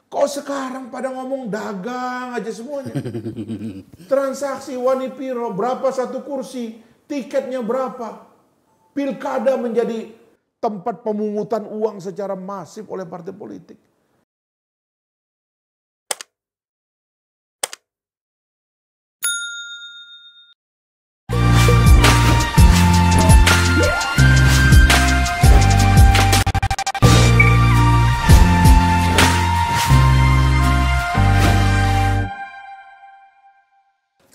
Kok sekarang pada ngomong dagang aja semuanya. Transaksi Wanipiro, berapa satu kursi, tiketnya berapa. Pilkada menjadi tempat pemungutan uang secara masif oleh partai politik.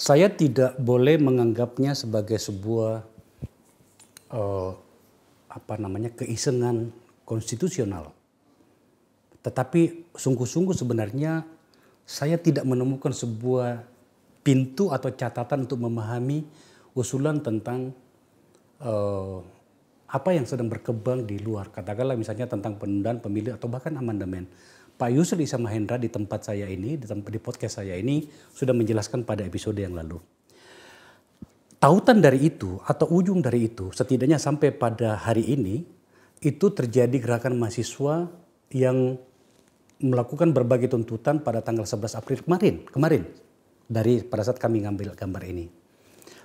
Saya tidak boleh menganggapnya sebagai sebuah keisengan konstitusional. Tetapi sungguh-sungguh sebenarnya saya tidak menemukan sebuah pintu atau catatan untuk memahami usulan tentang apa yang sedang berkembang di luar. Katakanlah misalnya tentang penundaan pemilu atau bahkan amandemen. Pak Yusril Iza Mahendra di tempat saya ini, di podcast saya ini sudah menjelaskan pada episode yang lalu. Tautan dari itu atau ujung dari itu setidaknya sampai pada hari ini itu terjadi gerakan mahasiswa yang melakukan berbagai tuntutan pada tanggal 11 April kemarin dari pada saat kami ngambil gambar ini.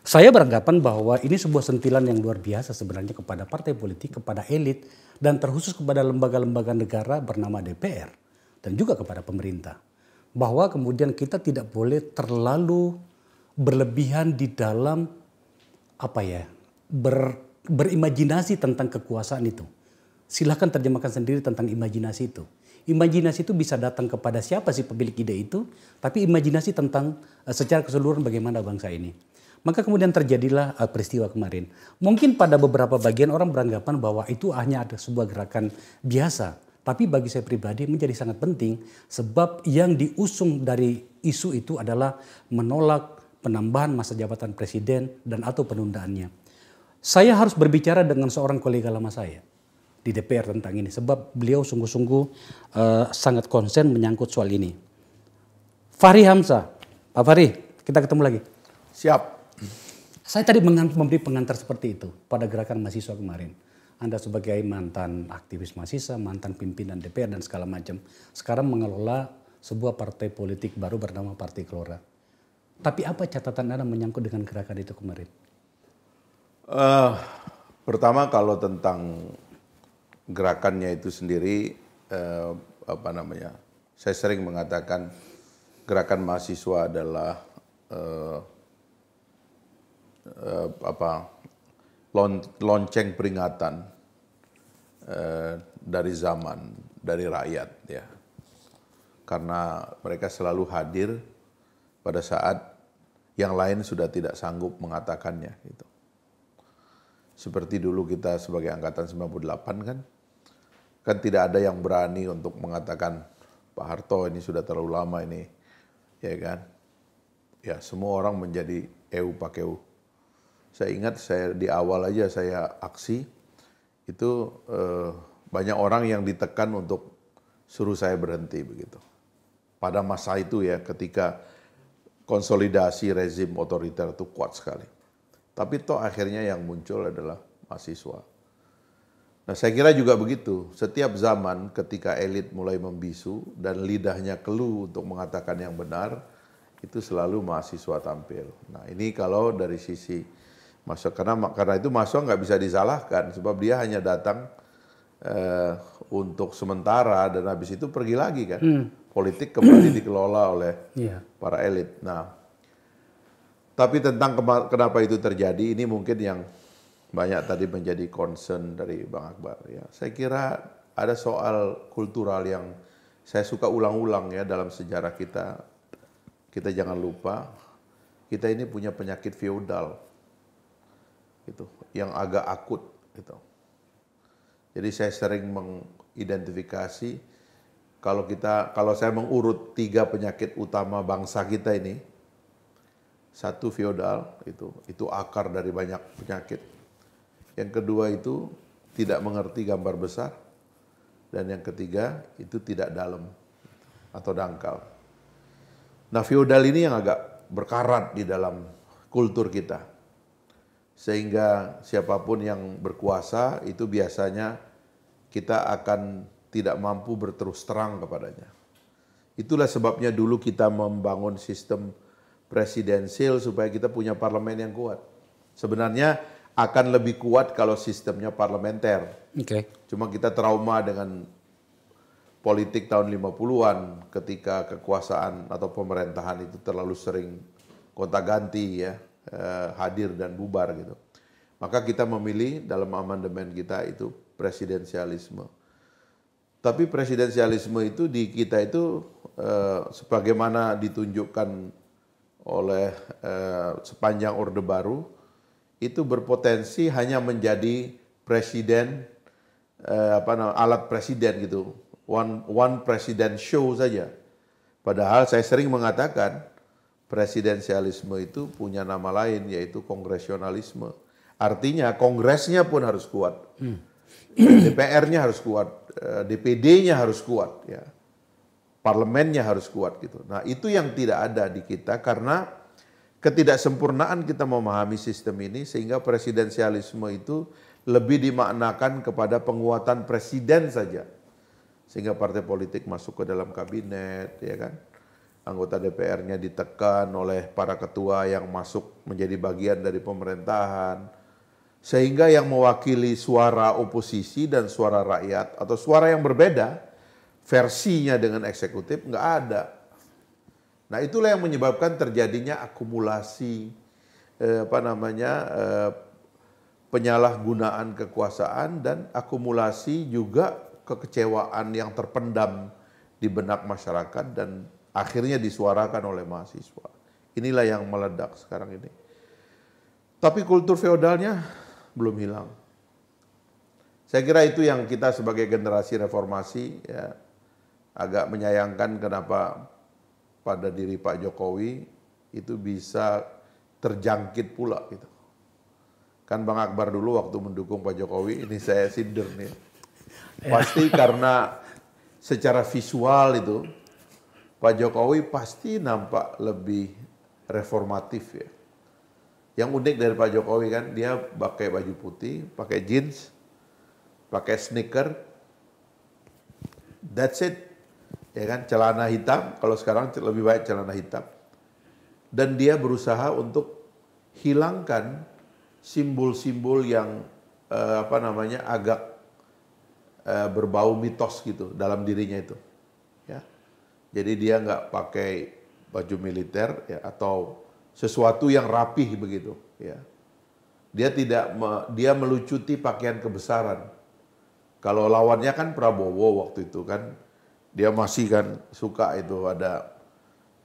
Saya beranggapan bahwa ini sebuah sentilan yang luar biasa sebenarnya kepada partai politik, kepada elit dan terkhusus kepada lembaga-lembaga negara bernama DPR dan juga kepada pemerintah. Bahwa kemudian kita tidak boleh terlalu berlebihan di dalam berimajinasi tentang kekuasaan itu. Silahkan terjemahkan sendiri tentang imajinasi itu. Imajinasi itu bisa datang kepada siapa sih pemilik ide itu, tapi imajinasi tentang secara keseluruhan bagaimana bangsa ini. Maka kemudian terjadilah peristiwa kemarin. Mungkin pada beberapa bagian orang beranggapan bahwa itu hanya ada sebuah gerakan biasa. Tapi bagi saya pribadi menjadi sangat penting sebab yang diusung dari isu itu adalah menolak penambahan masa jabatan presiden dan atau penundaannya. Saya harus berbicara dengan seorang kolega lama saya di DPR tentang ini sebab beliau sungguh-sungguh sangat konsen menyangkut soal ini. Fahri Hamzah, Pak Fahri, kita ketemu lagi. Siap. Saya tadi memberi pengantar seperti itu pada gerakan mahasiswa kemarin. Anda sebagai mantan aktivis mahasiswa, mantan pimpinan DPR dan segala macam, sekarang mengelola sebuah partai politik baru bernama Partai Gelora. Tapi apa catatan Anda menyangkut dengan gerakan itu kemarin? Pertama kalau tentang gerakannya itu sendiri, saya sering mengatakan gerakan mahasiswa adalah lonceng peringatan dari zaman, dari rakyat ya. Karena mereka selalu hadir pada saat yang lain sudah tidak sanggup mengatakannya gitu. Seperti dulu kita sebagai angkatan 98 kan tidak ada yang berani untuk mengatakan Pak Harto ini sudah terlalu lama ini, ya kan? Ya semua orang menjadi EU pakeu. Saya ingat di awal aja saya aksi, itu banyak orang yang ditekan untuk suruh saya berhenti begitu. Pada masa itu ya ketika konsolidasi rezim otoriter itu kuat sekali. Tapi toh akhirnya yang muncul adalah mahasiswa. Nah saya kira juga begitu, setiap zaman ketika elit mulai membisu dan lidahnya keluh untuk mengatakan yang benar, itu selalu mahasiswa tampil. Nah ini kalau dari sisi mahasiswa, karena itu mahasiswa nggak bisa disalahkan, sebab dia hanya datang untuk sementara dan habis itu pergi lagi kan. Politik kembali dikelola oleh para elit. Nah, tapi tentang kenapa itu terjadi, ini mungkin yang banyak tadi menjadi concern dari Bang Akbar. Ya, saya kira ada soal kultural yang saya suka ulang-ulang ya dalam sejarah kita. Kita jangan lupa, kita ini punya penyakit feodal, gitu, yang agak akut, gitu. Jadi saya sering mengidentifikasi kalau saya mengurut 3 penyakit utama bangsa kita ini, 1 feodal, itu akar dari banyak penyakit. Yang kedua itu tidak mengerti gambar besar, dan yang ketiga itu tidak dalam atau dangkal. Nah feodal ini yang agak berkarat di dalam kultur kita, sehingga siapapun yang berkuasa itu biasanya kita akan tidak mampu berterus terang kepadanya. Itulah sebabnya dulu kita membangun sistem presidensil supaya kita punya parlemen yang kuat. Sebenarnya akan lebih kuat kalau sistemnya parlementer. Cuma kita trauma dengan politik tahun 50-an ketika kekuasaan atau pemerintahan itu terlalu sering gonta-ganti ya, hadir dan bubar gitu. Maka kita memilih dalam amandemen kita itu presidensialisme. Tapi presidensialisme itu di kita itu sebagaimana ditunjukkan oleh sepanjang Orde Baru itu berpotensi hanya menjadi presiden alat presiden gitu, one president show saja. Padahal saya sering mengatakan presidensialisme itu punya nama lain yaitu kongresionalisme. Artinya kongresnya pun harus kuat, DPR-nya harus kuat, DPD-nya harus kuat, ya, parlemennya harus kuat gitu. Nah itu yang tidak ada di kita karena ketidaksempurnaan kita memahami sistem ini sehingga presidensialisme itu lebih dimaknakan kepada penguatan presiden saja. Sehingga partai politik masuk ke dalam kabinet, ya kan. Anggota DPR-nya ditekan oleh para ketua yang masuk menjadi bagian dari pemerintahan. Sehingga yang mewakili suara oposisi dan suara rakyat atau suara yang berbeda, versinya dengan eksekutif nggak ada. Nah itulah yang menyebabkan terjadinya akumulasi penyalahgunaan kekuasaan dan akumulasi juga kekecewaan yang terpendam di benak masyarakat dan akhirnya disuarakan oleh mahasiswa. Inilah yang meledak sekarang ini. Tapi kultur feodalnya belum hilang. Saya kira itu yang kita sebagai generasi reformasi ya, agak menyayangkan kenapa pada diri Pak Jokowi itu bisa terjangkit pula gitu. Kan Bang Akbar dulu waktu mendukung Pak Jokowi, ini saya sindir nih. Pasti karena secara visual itu Pak Jokowi pasti nampak lebih reformatif ya. Yang unik dari Pak Jokowi kan dia pakai baju putih, pakai jeans, pakai sneaker, that's it. Ya kan, celana hitam, kalau sekarang lebih baik celana hitam. Dan dia berusaha untuk hilangkan simbol-simbol yang agak berbau mitos gitu dalam dirinya itu. Ya. Jadi dia nggak pakai baju militer ya, atau sesuatu yang rapih begitu. Ya. Dia melucuti pakaian kebesaran. Kalau lawannya kan Prabowo waktu itu kan. Dia masih kan suka itu ada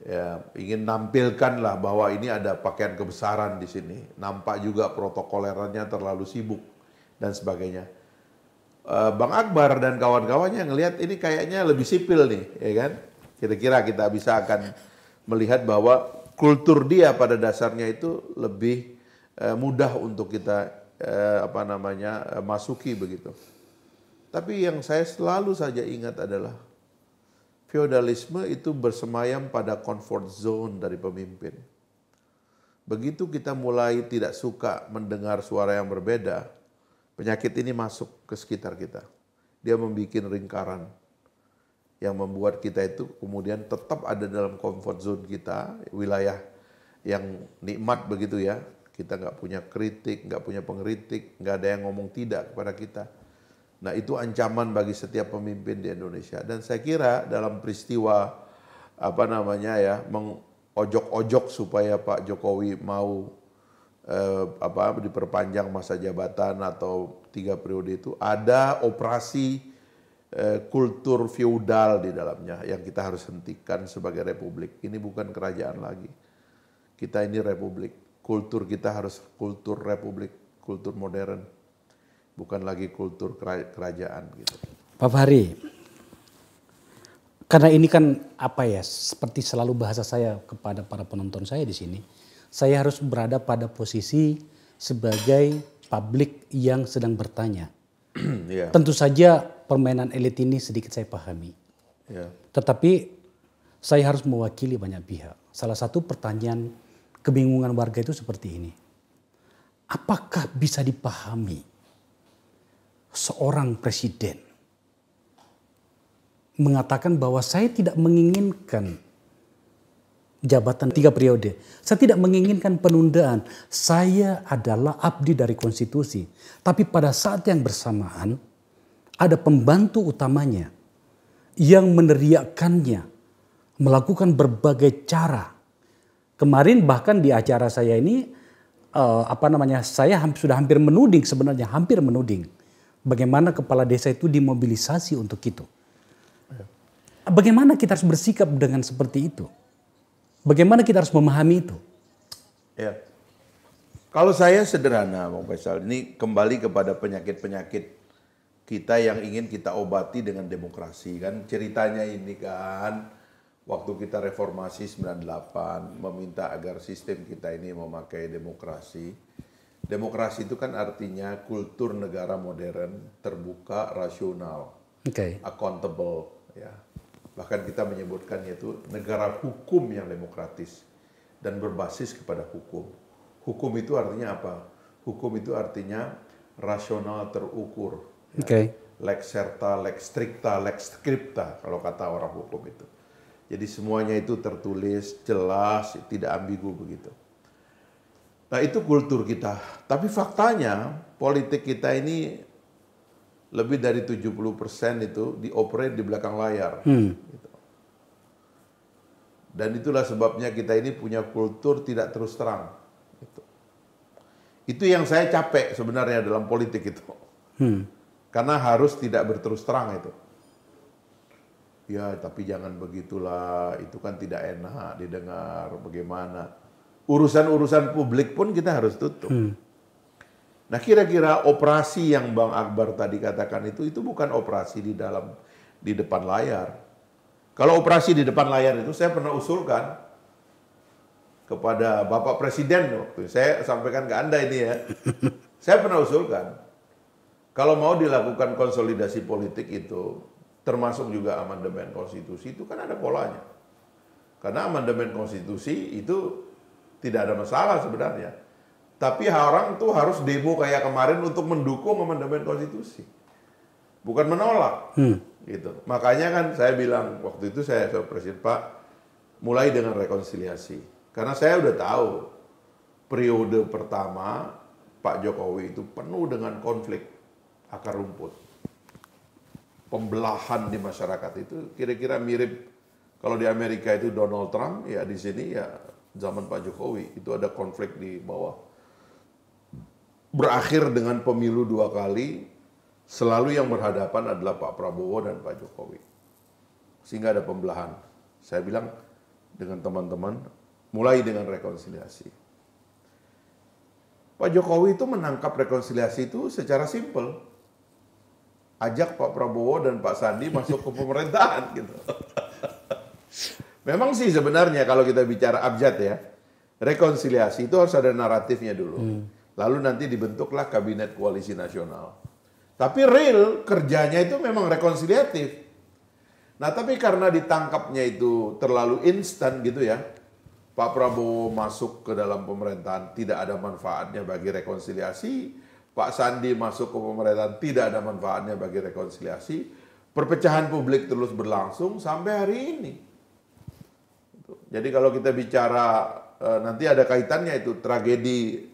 ya, ingin nampilkan lah bahwa ini ada pakaian kebesaran di sini. Nampak juga protokolerannya terlalu sibuk dan sebagainya. Bang Akbar dan kawan-kawannya ngelihat ini kayaknya lebih sipil nih, ya kan? Kira-kira kita bisa akan melihat bahwa kultur dia pada dasarnya itu lebih mudah untuk kita masuki begitu. Tapi yang saya selalu saja ingat adalah feodalisme itu bersemayam pada comfort zone dari pemimpin. Begitu kita mulai tidak suka mendengar suara yang berbeda, penyakit ini masuk ke sekitar kita. Dia membuat lingkaran yang membuat kita itu kemudian tetap ada dalam comfort zone kita, wilayah yang nikmat begitu ya. Kita nggak punya kritik, nggak punya pengkritik, nggak ada yang ngomong tidak kepada kita. Nah itu ancaman bagi setiap pemimpin di Indonesia dan saya kira dalam peristiwa mengojok-ojok supaya Pak Jokowi mau diperpanjang masa jabatan atau 3 periode itu ada operasi kultur feudal di dalamnya yang kita harus hentikan sebagai republik. Ini bukan kerajaan lagi. Kita ini republik. Kultur kita harus kultur republik, kultur modern. Bukan lagi kultur kerajaan gitu. Pak Fahri, karena ini kan seperti selalu bahasa saya kepada para penonton saya di sini, saya harus berada pada posisi sebagai publik yang sedang bertanya. Yeah. Tentu saja permainan elit ini sedikit saya pahami. Yeah. Tetapi saya harus mewakili banyak pihak. Salah satu pertanyaan kebingungan warga itu seperti ini. Apakah bisa dipahami seorang presiden mengatakan bahwa saya tidak menginginkan jabatan 3 periode. Saya tidak menginginkan penundaan. Saya adalah abdi dari konstitusi. Tapi pada saat yang bersamaan ada pembantu utamanya yang meneriakannya, melakukan berbagai cara. Kemarin bahkan di acara saya ini saya sudah hampir menuding, sebenarnya hampir menuding bagaimana kepala desa itu dimobilisasi untuk itu. Bagaimana kita harus bersikap dengan seperti itu? Bagaimana kita harus memahami itu? Ya. Kalau saya sederhana, Bang Faisal, ini kembali kepada penyakit-penyakit kita yang ingin kita obati dengan demokrasi. Kan ceritanya ini kan, waktu kita reformasi 98, meminta agar sistem kita ini memakai demokrasi. Demokrasi itu kan artinya kultur negara modern, terbuka, rasional, accountable, ya. Bahkan kita menyebutkannya itu negara hukum yang demokratis dan berbasis kepada hukum. Hukum itu artinya apa? Hukum itu artinya rasional terukur. Ya. Lex serta, lex stricta, lex scripta kalau kata orang hukum itu. Jadi semuanya itu tertulis, jelas, tidak ambigu begitu. Nah itu kultur kita. Tapi faktanya politik kita ini lebih dari 70% itu dioperate di belakang layar. Gitu. Dan itulah sebabnya kita ini punya kultur tidak terus terang. Gitu. Itu yang saya capek sebenarnya dalam politik itu. Karena harus tidak berterus terang itu. Ya tapi jangan begitulah, itu kan tidak enak didengar, bagaimana. Urusan-urusan publik pun kita harus tutup. Nah kira-kira operasi yang Bang Akbar tadi katakan itu bukan operasi di depan layar. Kalau operasi di depan layar itu saya pernah usulkan kepada Bapak Presiden waktu saya sampaikan ke Anda ini ya. Saya pernah usulkan kalau mau dilakukan konsolidasi politik itu termasuk juga amandemen konstitusi itu kan ada polanya. Karena amandemen konstitusi itu tidak ada masalah sebenarnya. Tapi orang tuh harus demo kayak kemarin untuk mendukung amandemen konstitusi. Bukan menolak. Gitu. Makanya kan saya bilang waktu itu saya Presiden Pak mulai dengan rekonsiliasi. Karena saya udah tahu periode pertama Pak Jokowi itu penuh dengan konflik akar rumput. Pembelahan di masyarakat itu kira-kira mirip kalau di Amerika itu Donald Trump, ya di sini ya zaman Pak Jokowi itu ada konflik di bawah. Berakhir dengan pemilu 2 kali, selalu yang berhadapan adalah Pak Prabowo dan Pak Jokowi. Sehingga ada pembelahan. Saya bilang dengan teman-teman, mulai dengan rekonsiliasi. Pak Jokowi itu menangkap rekonsiliasi itu secara simpel. Ajak Pak Prabowo dan Pak Sandi masuk ke pemerintahan gitu. Memang sih sebenarnya kalau kita bicara abjad ya, rekonsiliasi itu harus ada naratifnya dulu. Lalu nanti dibentuklah kabinet koalisi nasional. Tapi real kerjanya itu memang rekonsiliatif. Nah tapi karena ditangkapnya itu terlalu instan gitu ya, Pak Prabowo masuk ke dalam pemerintahan tidak ada manfaatnya bagi rekonsiliasi, Pak Sandi masuk ke pemerintahan tidak ada manfaatnya bagi rekonsiliasi, perpecahan publik terus berlangsung sampai hari ini. Jadi kalau kita bicara nanti ada kaitannya itu tragedi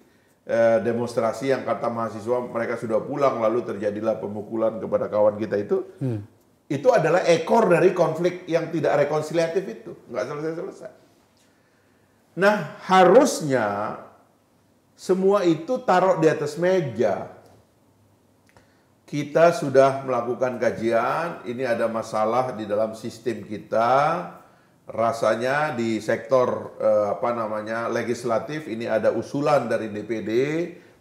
demonstrasi yang kata mahasiswa mereka sudah pulang lalu terjadilah pemukulan kepada kawan kita itu adalah ekor dari konflik yang tidak rekonsiliatif itu, nggak selesai-selesai. Nah harusnya semua itu taruh di atas meja. Kita sudah melakukan kajian, ini ada masalah di dalam sistem kita. Rasanya di sektor legislatif ini ada usulan dari DPD.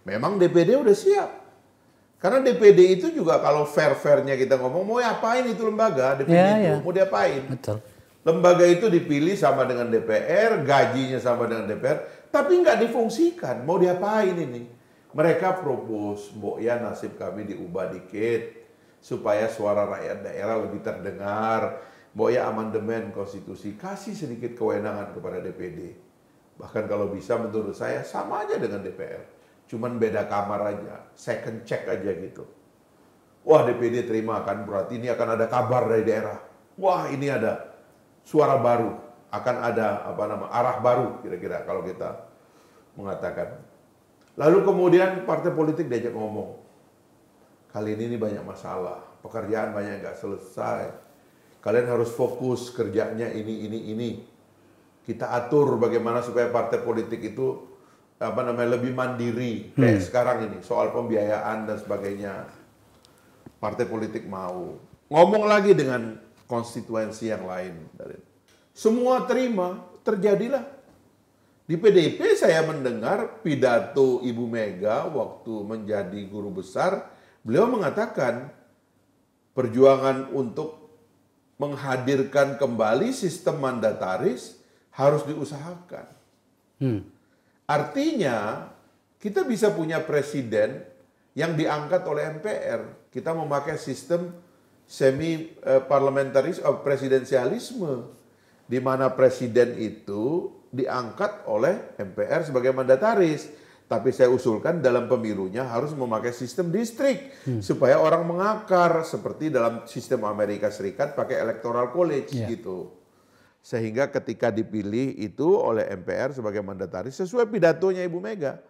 Memang DPD udah siap. Karena DPD itu juga kalau fair-fairnya kita ngomong mau diapain itu lembaga DPD itu mau diapain. Betul. Lembaga itu dipilih sama dengan DPR, gajinya sama dengan DPR, tapi nggak difungsikan. Mau diapain ini? Mereka propose, mbok ya nasib kami diubah dikit supaya suara rakyat daerah lebih terdengar. Mbok ya amandemen konstitusi, kasih sedikit kewenangan kepada DPD. Bahkan kalau bisa menurut saya sama aja dengan DPR. Cuman beda kamar aja, second check aja gitu. Wah DPD terima kan, berarti ini akan ada kabar dari daerah. wah ini ada suara baru, akan ada arah baru kira-kira kalau kita mengatakan. Lalu kemudian partai politik diajak ngomong, kali ini banyak masalah, pekerjaan banyak nggak selesai, kalian harus fokus kerjanya ini. Kita atur bagaimana supaya partai politik itu lebih mandiri kayak sekarang ini soal pembiayaan dan sebagainya. Partai politik mau ngomong lagi dengan konstituensi yang lain. Semua terima, terjadilah. Di PDIP saya mendengar pidato Ibu Mega waktu menjadi guru besar, beliau mengatakan perjuangan untuk menghadirkan kembali sistem mandataris harus diusahakan. Artinya kita bisa punya presiden yang diangkat oleh MPR. Kita memakai sistem semi parlamentaris presidensialisme, di mana presiden itu diangkat oleh MPR sebagai mandataris. Tapi saya usulkan dalam pemilunya harus memakai sistem distrik supaya orang mengakar seperti dalam sistem Amerika Serikat pakai electoral college gitu. Sehingga ketika dipilih itu oleh MPR sebagai mandataris sesuai pidatonya Ibu Mega.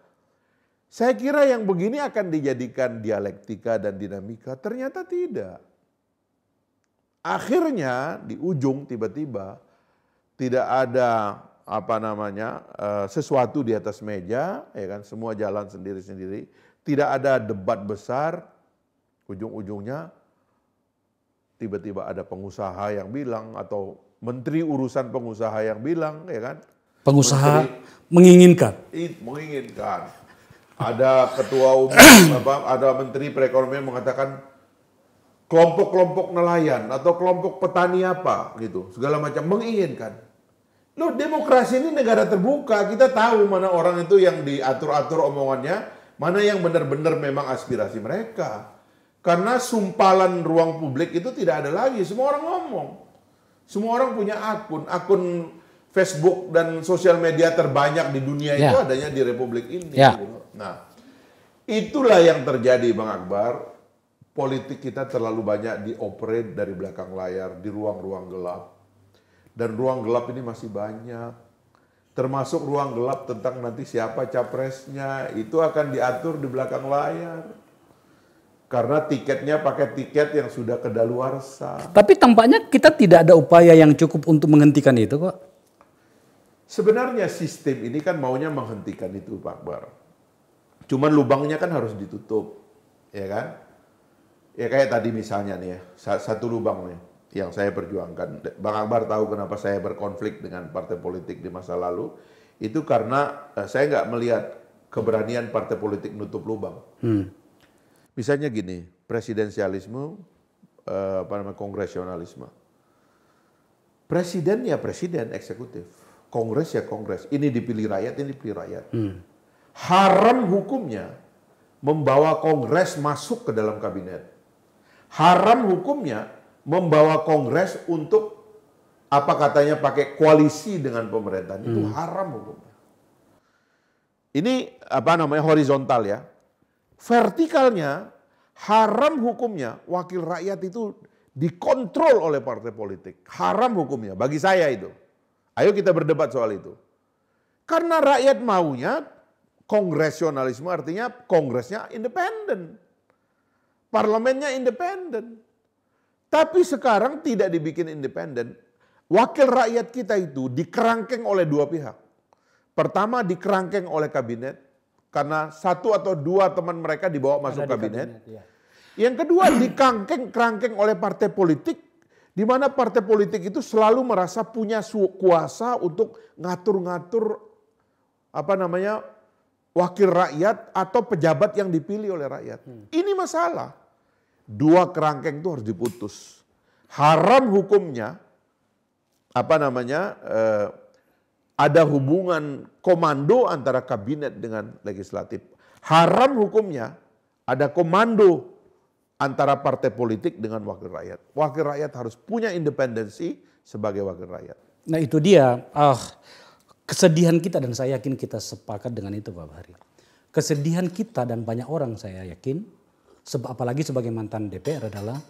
Saya kira yang begini akan dijadikan dialektika dan dinamika, ternyata tidak. Akhirnya di ujung tiba-tiba tidak ada sesuatu di atas meja, ya kan, semua jalan sendiri-sendiri, tidak ada debat besar, ujung-ujungnya tiba-tiba ada pengusaha yang bilang atau menteri urusan pengusaha yang bilang, ya kan, pengusaha menginginkan. Ada ketua umum, ada menteri perekonomian mengatakan kelompok-kelompok nelayan atau kelompok petani apa gitu, segala macam menginginkan. Loh, demokrasi ini negara terbuka, kita tahu mana orang itu yang diatur-atur omongannya, mana yang benar-benar memang aspirasi mereka. Karena sumpalan ruang publik itu tidak ada lagi, semua orang ngomong. Semua orang punya akun Facebook dan sosial media terbanyak di dunia itu adanya di Republik ini. Nah, itulah yang terjadi Bang Akbar. Politik kita terlalu banyak dioperate dari belakang layar, di ruang-ruang gelap. Dan ruang gelap ini masih banyak. Termasuk ruang gelap tentang nanti siapa capresnya, itu akan diatur di belakang layar. Karena tiketnya pakai tiket yang sudah kedaluarsa. Tapi tampaknya kita tidak ada upaya yang cukup untuk menghentikan itu kok. Sebenarnya sistem ini kan maunya menghentikan itu Pak Akbar. Cuman lubangnya kan harus ditutup, ya kan? Ya kayak tadi misalnya nih ya, satu lubang nih yang saya perjuangkan. Bang Akbar tahu kenapa saya berkonflik dengan partai politik di masa lalu. Itu karena saya nggak melihat keberanian partai politik nutup lubang. Misalnya gini, presidensialisme, kongresionalisme. Presiden ya presiden, eksekutif. Kongres ya kongres. Ini dipilih rakyat, ini dipilih rakyat. Haram hukumnya membawa kongres masuk ke dalam kabinet. Haram hukumnya membawa kongres untuk pakai koalisi dengan pemerintahan. Itu haram hukumnya. Ini horizontal ya. Vertikalnya haram hukumnya wakil rakyat itu dikontrol oleh partai politik. Haram hukumnya bagi saya itu. Ayo kita berdebat soal itu. Karena rakyat maunya kongresionalisme, artinya kongresnya independen. Parlemennya independen. Tapi sekarang tidak dibikin independen. Wakil rakyat kita itu dikerangkeng oleh dua pihak. Pertama dikerangkeng oleh kabinet, karena satu atau dua teman mereka dibawa masuk kabinet. Yang kedua dikerangkeng oleh partai politik, di mana partai politik itu selalu merasa punya kuasa untuk ngatur-ngatur wakil rakyat atau pejabat yang dipilih oleh rakyat. Ini masalah. Dua kerangkeng itu harus diputus. Haram hukumnya ada hubungan komando antara kabinet dengan legislatif. Haram hukumnya ada komando antara partai politik dengan wakil rakyat. Wakil rakyat harus punya independensi sebagai wakil rakyat. Nah itu dia kesedihan kita, dan saya yakin kita sepakat dengan itu Pak Bahri. Kesedihan kita dan banyak orang saya yakin, apalagi sebagai mantan DPR adalah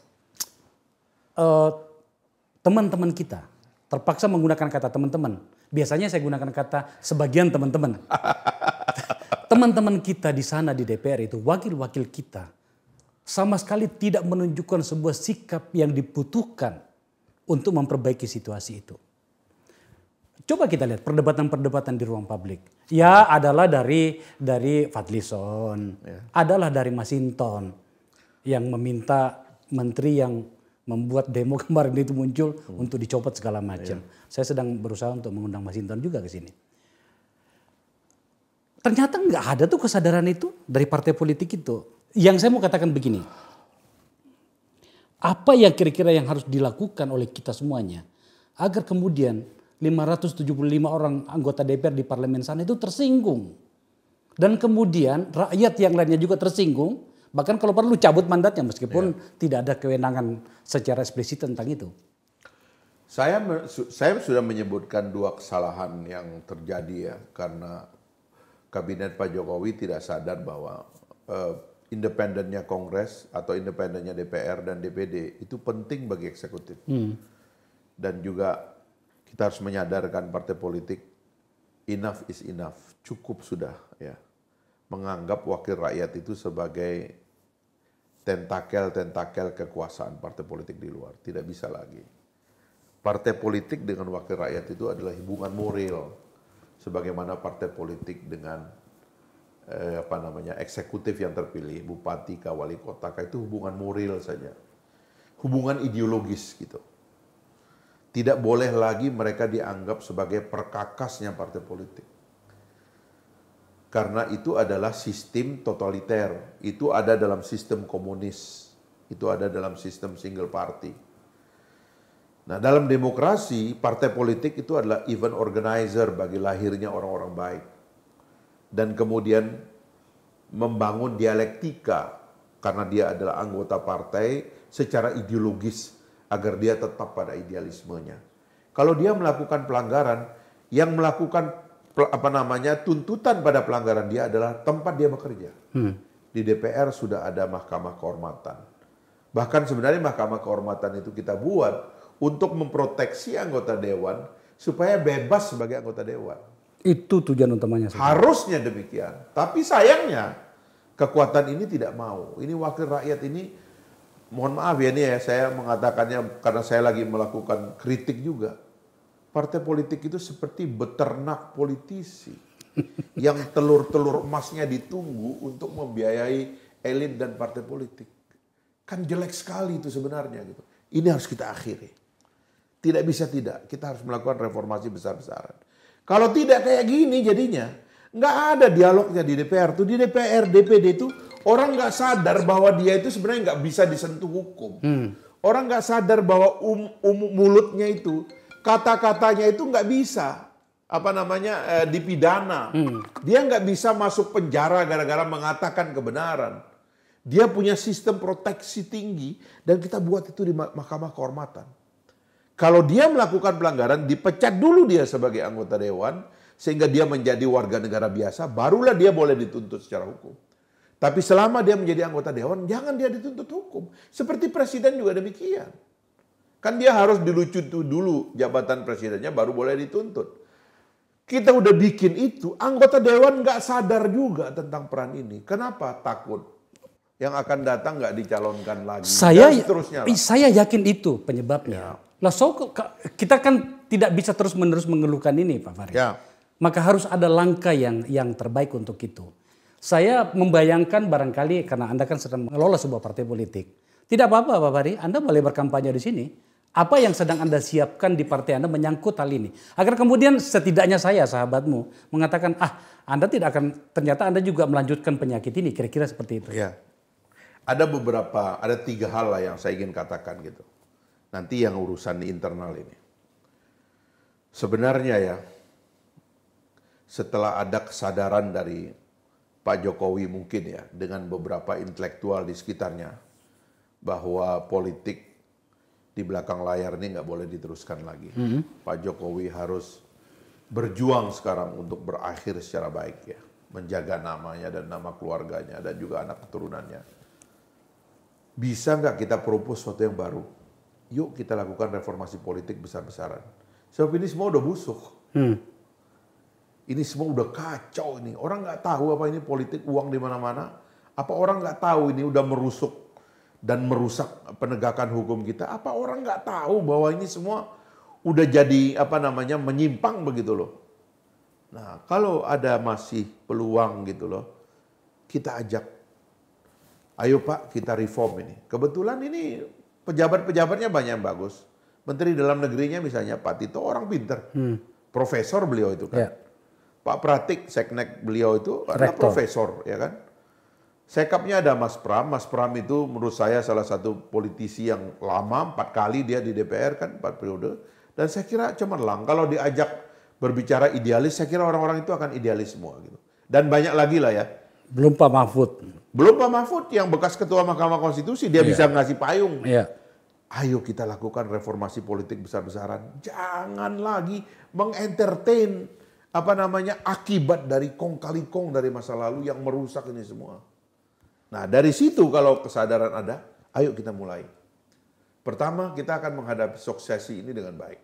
teman-teman kita, terpaksa menggunakan kata teman-teman. Biasanya saya gunakan kata sebagian teman-teman. Teman-teman kita di sana di DPR itu, wakil-wakil kita, sama sekali tidak menunjukkan sebuah sikap yang dibutuhkan untuk memperbaiki situasi itu. Coba kita lihat perdebatan-perdebatan di ruang publik. Ya adalah dari Fadlison, adalah dari Masinton yang meminta menteri yang membuat demo kemarin itu muncul untuk dicopot segala macam. Saya sedang berusaha untuk mengundang Masinton juga ke sini. Ternyata nggak ada tuh kesadaran itu dari partai politik itu. Yang saya mau katakan begini, apa yang kira-kira yang harus dilakukan oleh kita semuanya agar kemudian 575 orang anggota DPR di parlemen sana itu tersinggung. Dan kemudian rakyat yang lainnya juga tersinggung. Bahkan kalau perlu cabut mandatnya meskipun tidak ada kewenangan secara eksplisit tentang itu. Saya sudah menyebutkan 2 kesalahan yang terjadi ya. Karena kabinet Pak Jokowi tidak sadar bahwa independennya Kongres atau independennya DPR dan DPD itu penting bagi eksekutif. Dan juga kita harus menyadarkan partai politik enough is enough, cukup sudah ya. Menganggap wakil rakyat itu sebagai tentakel kekuasaan partai politik di luar, tidak bisa lagi. Partai politik dengan wakil rakyat itu adalah hubungan moral, sebagaimana partai politik dengan eksekutif yang terpilih, bupati, wali kota, itu hubungan moral saja, hubungan ideologis gitu. Tidak boleh lagi mereka dianggap sebagai perkakasnya partai politik. Karena itu adalah sistem totaliter, itu ada dalam sistem komunis, itu ada dalam sistem single party. Nah, dalam demokrasi, partai politik itu adalah event organizer bagi lahirnya orang-orang baik. Dan kemudian membangun dialektika, karena dia adalah anggota partai secara ideologis, agar dia tetap pada idealismenya. Kalau dia melakukan pelanggaran, yang melakukan tuntutan pada pelanggaran dia adalah tempat dia bekerja. Di DPR sudah ada Mahkamah Kehormatan. Bahkan sebenarnya Mahkamah Kehormatan itu kita buat untuk memproteksi anggota dewan supaya bebas sebagai anggota dewan. Itu tujuan utamanya. Harusnya demikian. Tapi sayangnya kekuatan ini tidak mau. Ini wakil rakyat ini, mohon maaf ya, ini ya saya mengatakannya karena saya lagi melakukan kritik juga. Partai politik itu seperti beternak politisi yang telur-telur emasnya ditunggu untuk membiayai elit dan partai politik. Kan jelek sekali itu sebenarnya gitu. Ini harus kita akhiri. Tidak bisa tidak, kita harus melakukan reformasi besar-besaran. Kalau tidak kayak gini jadinya, nggak ada dialognya di DPR tuh. Di DPR, DPD itu orang nggak sadar bahwa dia itu sebenarnya nggak bisa disentuh hukum. Orang nggak sadar bahwa mulutnya itu, kata-katanya itu nggak bisa dipidana. Dia nggak bisa masuk penjara gara-gara mengatakan kebenaran. Dia punya sistem proteksi tinggi dan kita buat itu di Mahkamah Kehormatan. Kalau dia melakukan pelanggaran, dipecat dulu dia sebagai anggota dewan sehingga dia menjadi warga negara biasa, barulah dia boleh dituntut secara hukum. Tapi selama dia menjadi anggota dewan, jangan dia dituntut hukum. Seperti presiden juga demikian. Kan dia harus dilucut dulu jabatan presidennya baru boleh dituntut. Kita udah bikin itu, anggota dewan nggak sadar juga tentang peran ini. Kenapa? Takut yang akan datang nggak dicalonkan lagi. Saya yakin itu penyebabnya. Lah, kita kan tidak bisa terus-menerus mengeluhkan ini, Pak Fahri. Ya. Maka harus ada langkah yang terbaik untuk itu. Saya membayangkan barangkali karena Anda kan sedang mengelola sebuah partai politik. Tidak apa-apa Pak Fahri, Anda boleh berkampanye di sini. Apa yang sedang Anda siapkan di partai Anda menyangkut hal ini. Agar kemudian setidaknya saya, sahabatmu, mengatakan, Anda tidak akan, ternyata Anda juga melanjutkan penyakit ini. Kira-kira seperti itu. Ya. Ada 3 hal lah yang saya ingin katakan gitu. Nanti yang urusan internal ini. Sebenarnya ya, setelah ada kesadaran dari Pak Jokowi mungkin ya, dengan beberapa intelektual di sekitarnya, bahwa politik di belakang layar ini nggak boleh diteruskan lagi. Pak Jokowi harus berjuang sekarang untuk berakhir secara baik ya, menjaga namanya dan nama keluarganya dan juga anak keturunannya. Bisa nggak kita propose sesuatu yang baru? yuk kita lakukan reformasi politik besar-besaran. Sebab ini semua udah busuk. Ini semua udah kacau ini. Orang nggak tahu apa ini politik uang di mana-mana. Apa orang nggak tahu ini udah merusuk dan merusak penegakan hukum kita? Apa orang nggak tahu bahwa ini semua udah jadi menyimpang begitu loh. Nah, kalau ada masih peluang gitu loh, kita ajak. Ayo Pak, kita reform ini. Kebetulan ini pejabat-pejabatnya banyak yang bagus. Menteri Dalam Negerinya misalnya Pak Tito orang pinter. Profesor beliau itu kan. Pak Pratik, Seknek beliau itu adalah profesor, ya kan. Sekapnya ada Mas Pram. Mas Pram itu menurut saya salah satu politisi yang lama, 4 kali dia di DPR kan, 4 periode. Dan saya kira cemerlang. Kalau diajak berbicara idealis, saya kira orang-orang itu akan idealis semua gitu. Dan banyak lagi lah ya. Belum Pak Mahfud. Belum Pak Mahfud yang bekas Ketua Mahkamah Konstitusi, dia bisa ngasih payung. Ayo kita lakukan reformasi politik besar-besaran. Jangan lagi mengentertain akibat dari kong kali kong dari masa lalu yang merusak ini semua. Nah, dari situ kalau kesadaran ada, ayo kita mulai. Pertama, kita akan menghadapi suksesi ini dengan baik.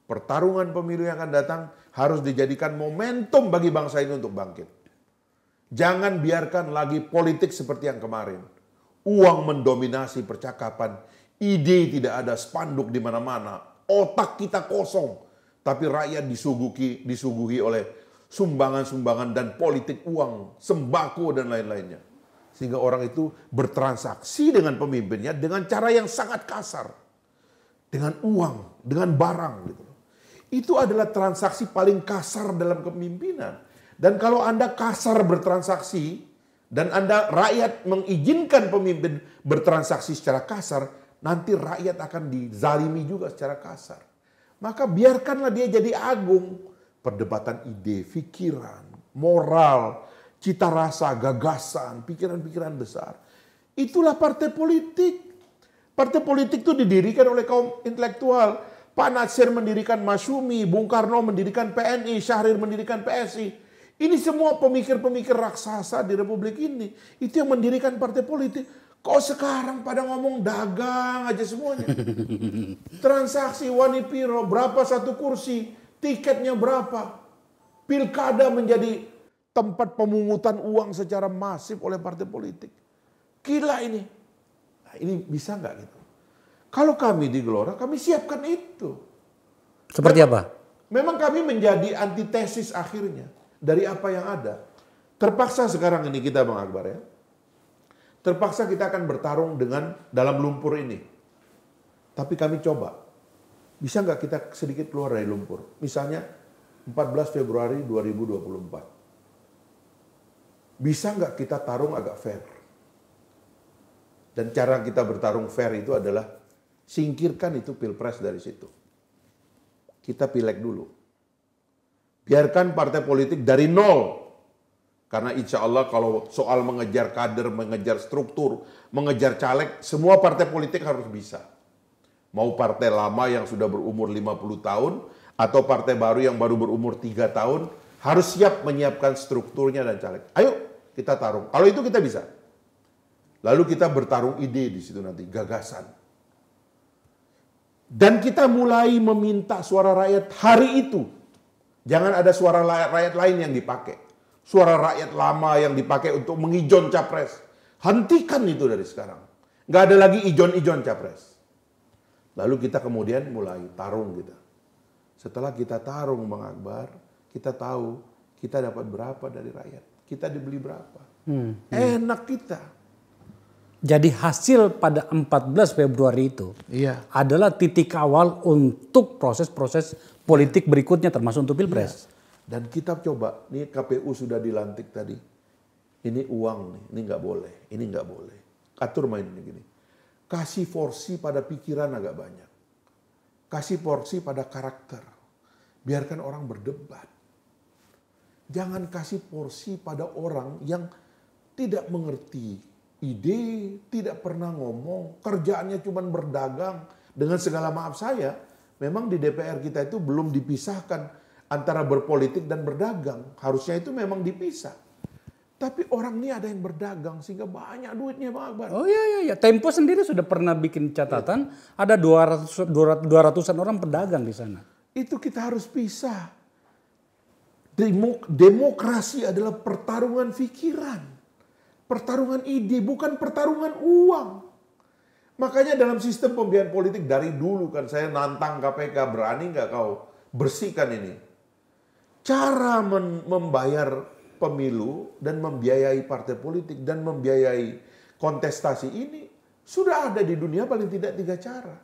Pertarungan pemilu yang akan datang harus dijadikan momentum bagi bangsa ini untuk bangkit. Jangan biarkan lagi politik seperti yang kemarin. Uang mendominasi percakapan, ide tidak ada, spanduk di mana-mana, otak kita kosong, tapi rakyat disuguhi oleh sumbangan-sumbangan dan politik uang, sembako dan lain-lainnya. Sehingga orang itu bertransaksi dengan pemimpinnya dengan cara yang sangat kasar. Dengan uang, dengan barang gitu. Itu adalah transaksi paling kasar dalam kepemimpinan. Dan kalau Anda kasar bertransaksi, dan Anda rakyat mengizinkan pemimpin bertransaksi secara kasar, nanti rakyat akan dizalimi juga secara kasar. Maka biarkanlah dia jadi agung. Perdebatan ide, pikiran, moral, cita rasa, gagasan, pikiran-pikiran besar. Itulah partai politik. Partai politik itu didirikan oleh kaum intelektual. Pak Natsir mendirikan Masyumi, Bung Karno mendirikan PNI, Syahrir mendirikan PSI. Ini semua pemikir-pemikir raksasa di Republik ini. Itu yang mendirikan partai politik. Kok sekarang pada ngomong dagang aja semuanya. Transaksi Wanipiro, berapa satu kursi, tiketnya berapa. Pilkada menjadi tempat pemungutan uang secara masif oleh partai politik. Gila ini. Nah, ini bisa nggak gitu? Kalau kami di Gelora, kami siapkan itu. Seperti apa? Memang kami menjadi antitesis akhirnya dari apa yang ada. Terpaksa sekarang ini kita Bang Akbar ya. Terpaksa kita akan bertarung dengan dalam lumpur ini. Tapi kami coba. Bisa nggak kita sedikit keluar dari lumpur? Misalnya 14 Februari 2024. Bisa nggak kita tarung agak fair? Dan cara kita bertarung fair itu adalah singkirkan itu pilpres dari situ. Kita pileg dulu. Biarkan partai politik dari nol. Karena insya Allah kalau soal mengejar kader, mengejar struktur, mengejar caleg, semua partai politik harus bisa. Mau partai lama yang sudah berumur 50 tahun, atau partai baru yang baru berumur 3 tahun, harus siap menyiapkan strukturnya dan caleg. Ayo kita tarung. Kalau itu kita bisa. Lalu kita bertarung ide di situ nanti, gagasan. Dan kita mulai meminta suara rakyat hari itu. Jangan ada suara rakyat lain yang dipakai. Suara rakyat lama yang dipakai untuk mengijon capres. Hentikan itu dari sekarang. Nggak ada lagi ijon-ijon capres. Lalu kita kemudian mulai tarung kita. Setelah kita tarung Bang Akbar, kita tahu kita dapat berapa dari rakyat. Kita dibeli berapa. Enak kita. Jadi hasil pada 14 Februari itu adalah titik awal untuk proses-proses politik berikutnya termasuk untuk Pilpres. Dan kita coba, nih KPU sudah dilantik tadi. Ini uang nih, ini nggak boleh, ini nggak boleh. Atur mainnya gini. Kasih porsi pada pikiran agak banyak. Kasih porsi pada karakter. Biarkan orang berdebat. Jangan kasih porsi pada orang yang tidak mengerti ide, tidak pernah ngomong, kerjaannya cuma berdagang. Dengan segala maaf saya, memang di DPR kita itu belum dipisahkan antara berpolitik dan berdagang. Harusnya itu memang dipisah. Tapi orang ini ada yang berdagang sehingga banyak duitnya Bang Akbar. Oh iya. Tempo sendiri sudah pernah bikin catatan, ada 200-an orang pedagang di sana. Itu kita harus pisah. Demokrasi adalah pertarungan pikiran. Pertarungan ide, bukan pertarungan uang. Makanya dalam sistem pembiayaan politik dari dulu kan saya nantang KPK, berani nggak kau bersihkan ini. Cara membayar pemilu dan membiayai partai politik dan membiayai kontestasi ini sudah ada di dunia paling tidak 3 cara.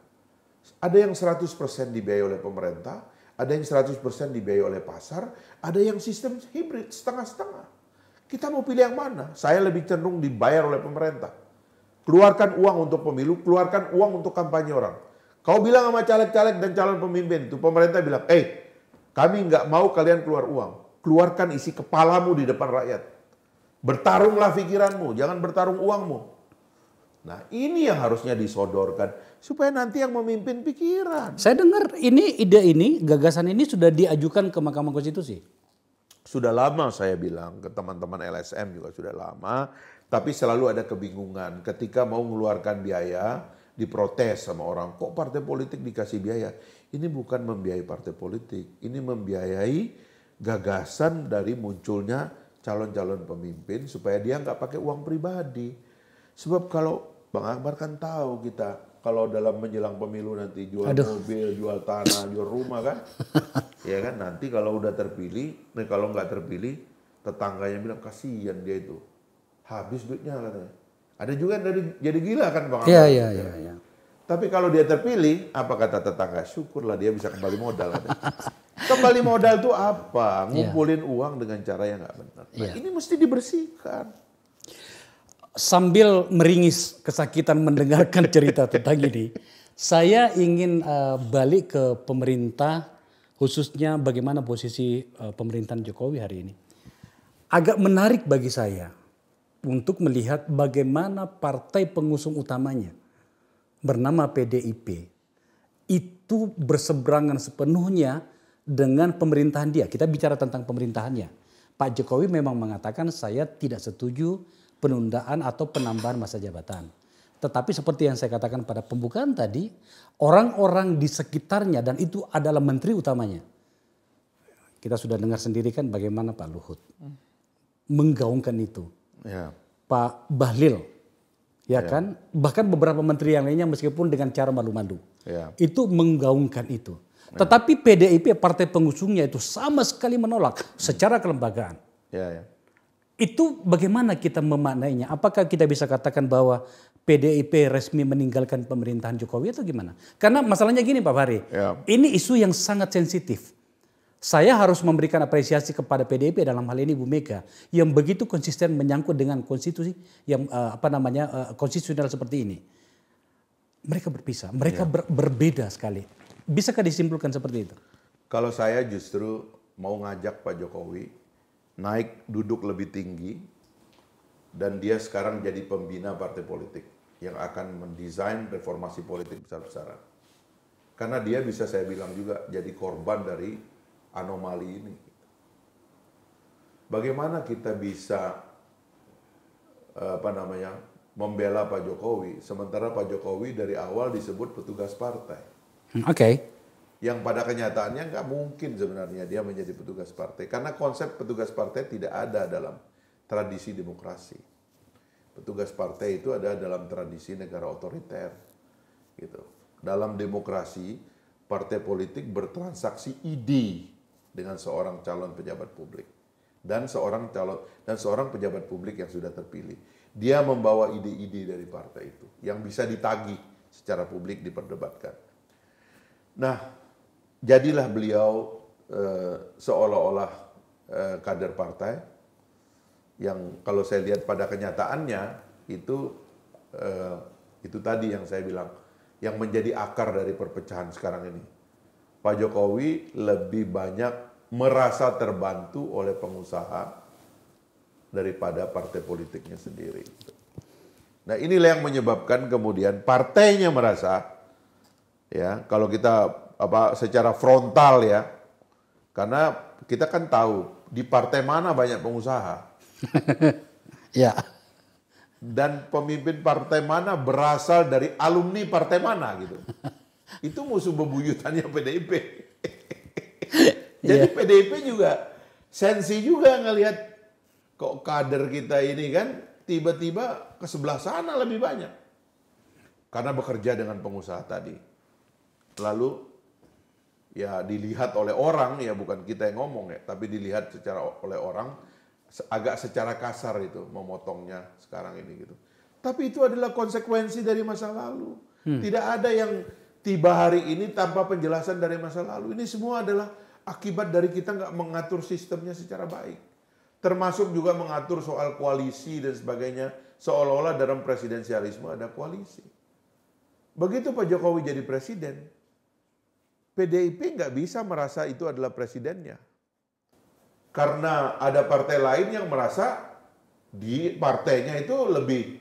Ada yang 100% dibiayai oleh pemerintah, ada yang 100% dibiayai oleh pasar, ada yang sistem hibrid, setengah-setengah. Kita mau pilih yang mana? Saya lebih cenderung dibayar oleh pemerintah. Keluarkan uang untuk pemilu, keluarkan uang untuk kampanye orang. Kau bilang sama caleg-caleg dan calon pemimpin itu, pemerintah bilang, kami nggak mau kalian keluar uang. Keluarkan isi kepalamu di depan rakyat. Bertarunglah pikiranmu, jangan bertarung uangmu. Nah ini yang harusnya disodorkan supaya nanti yang memimpin pikiran. Saya dengar ide ini, gagasan ini sudah diajukan ke Mahkamah Konstitusi. Sudah lama saya bilang ke teman-teman LSM juga sudah lama. Tapi selalu ada kebingungan ketika mau mengeluarkan biaya diprotes sama orang. Kok partai politik dikasih biaya? Ini bukan membiayai partai politik, ini membiayai gagasan dari munculnya calon-calon pemimpin supaya dia nggak pakai uang pribadi. Sebab kalau Bang Akbar kan tahu kita kalau dalam menjelang pemilu nanti jual mobil, jual tanah, jual rumah kan, ya kan nanti kalau udah terpilih, kalau nggak terpilih tetangganya bilang kasihan dia itu habis duitnya katanya. Ada juga yang jadi gila kan Bang Akbar. Iya. Tapi kalau dia terpilih, apa kata tetangga? Syukurlah dia bisa kembali modal. Kembali modal itu apa? Ngumpulin uang dengan cara yang nggak benar. Nah, ini mesti dibersihkan. Sambil meringis kesakitan mendengarkan cerita tentang ini, saya ingin balik ke pemerintah, khususnya bagaimana posisi pemerintahan Jokowi hari ini. Agak menarik bagi saya untuk melihat bagaimana partai pengusung utamanya bernama PDIP itu berseberangan sepenuhnya dengan pemerintahan dia. Kita bicara tentang pemerintahannya. Pak Jokowi memang mengatakan saya tidak setuju penundaan atau penambahan masa jabatan. Tetapi seperti yang saya katakan pada pembukaan tadi, orang-orang di sekitarnya dan itu adalah menteri utamanya. Kita sudah dengar sendiri kan bagaimana Pak Luhut menggaungkan itu. Ya. Pak Bahlil. Ya kan, bahkan beberapa menteri yang lainnya meskipun dengan cara malu-malu. Itu menggaungkan itu. Tetapi PDIP partai pengusungnya itu sama sekali menolak secara kelembagaan. Itu bagaimana kita memaknainya? Apakah kita bisa katakan bahwa PDIP resmi meninggalkan pemerintahan Jokowi atau gimana? Karena masalahnya gini Pak Fahri, ini isu yang sangat sensitif. Saya harus memberikan apresiasi kepada PDIP dalam hal ini Bu Mega yang begitu konsisten menyangkut dengan konstitusi yang konstitusional seperti ini. Mereka berpisah, mereka berbeda sekali. Bisakah disimpulkan seperti itu? Kalau saya justru mau ngajak Pak Jokowi naik duduk lebih tinggi dan dia sekarang jadi pembina partai politik yang akan mendesain reformasi politik besar-besaran. Karena dia bisa saya bilang juga jadi korban dari anomali ini. Bagaimana kita bisa membela Pak Jokowi sementara Pak Jokowi dari awal disebut petugas partai. Yang pada kenyataannya nggak mungkin sebenarnya dia menjadi petugas partai karena konsep petugas partai tidak ada dalam tradisi demokrasi. Petugas partai itu ada dalam tradisi negara otoriter, gitu. Dalam demokrasi partai politik bertransaksi ide dengan seorang calon pejabat publik dan seorang pejabat publik yang sudah terpilih. Dia membawa ide-ide dari partai itu yang bisa ditagih secara publik diperdebatkan. Nah, jadilah beliau seolah-olah kader partai yang kalau saya lihat pada kenyataannya itu tadi yang saya bilang yang menjadi akar dari perpecahan sekarang ini. Pak Jokowi lebih banyak merasa terbantu oleh pengusaha daripada partai politiknya sendiri. Nah, inilah yang menyebabkan kemudian partainya merasa ya, kalau kita secara frontal ya, karena kita kan tahu di partai mana banyak pengusaha. Ya. Dan pemimpin partai mana berasal dari alumni partai mana gitu. Itu musuh bebuyutannya PDIP. Jadi PDIP juga sensi juga ngelihat kok kader kita ini kan tiba-tiba ke sebelah sana lebih banyak. Karena bekerja dengan pengusaha tadi. Lalu ya dilihat oleh orang, ya bukan kita yang ngomong ya, tapi dilihat oleh orang agak secara kasar itu memotongnya sekarang ini gitu. Tapi itu adalah konsekuensi dari masa lalu. Tidak ada yang tiba hari ini tanpa penjelasan dari masa lalu. Ini semua adalah akibat dari kita nggak mengatur sistemnya secara baik. Termasuk juga mengatur soal koalisi dan sebagainya. Seolah-olah dalam presidensialisme ada koalisi. Begitu Pak Jokowi jadi presiden, PDIP nggak bisa merasa itu adalah presidennya. Karena ada partai lain yang merasa di partainya itu lebih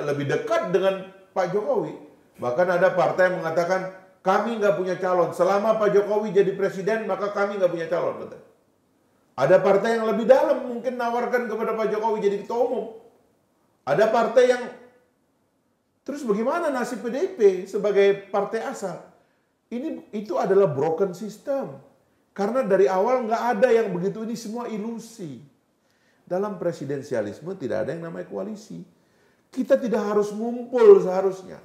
lebih dekat dengan Pak Jokowi. Bahkan ada partai yang mengatakan kami nggak punya calon. Selama Pak Jokowi jadi presiden maka kami nggak punya calon. Ada partai yang lebih dalam mungkin nawarkan kepada Pak Jokowi jadi ketua umum. Ada partai yang terus bagaimana nasib PDIP sebagai partai asal? Itu adalah broken system. Karena dari awal nggak ada yang begitu, ini semua ilusi. Dalam presidensialisme tidak ada yang namanya koalisi. Kita tidak harus ngumpul seharusnya.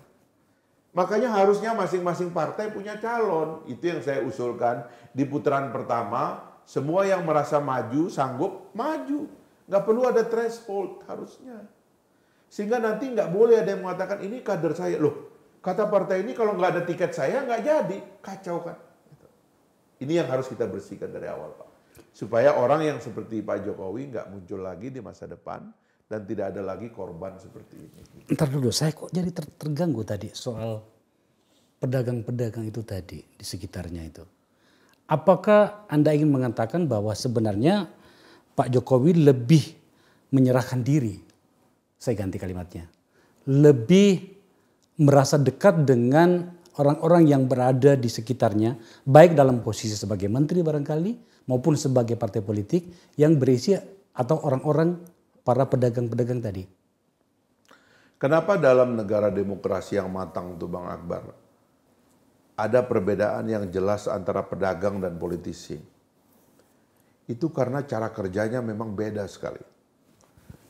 Makanya harusnya masing-masing partai punya calon. Itu yang saya usulkan di putaran pertama. Semua yang merasa maju, sanggup, maju. Nggak perlu ada threshold harusnya. Sehingga nanti nggak boleh ada yang mengatakan ini kader saya. Loh, kata partai ini kalau nggak ada tiket saya nggak jadi. Kacau kan. Ini yang harus kita bersihkan dari awal, Pak. Supaya orang yang seperti Pak Jokowi nggak muncul lagi di masa depan dan tidak ada lagi korban seperti ini. Ntar dulu, saya kok jadi terganggu tadi soal pedagang-pedagang itu tadi di sekitarnya itu. Apakah Anda ingin mengatakan bahwa sebenarnya Pak Jokowi lebih menyerahkan diri? Saya ganti kalimatnya. Lebih merasa dekat dengan orang-orang yang berada di sekitarnya, baik dalam posisi sebagai menteri barangkali, maupun sebagai partai politik yang berisi atau orang-orang para pedagang-pedagang tadi. Kenapa dalam negara demokrasi yang matang itu Bang Akbar, ada perbedaan yang jelas antara pedagang dan politisi? Itu karena cara kerjanya memang beda sekali.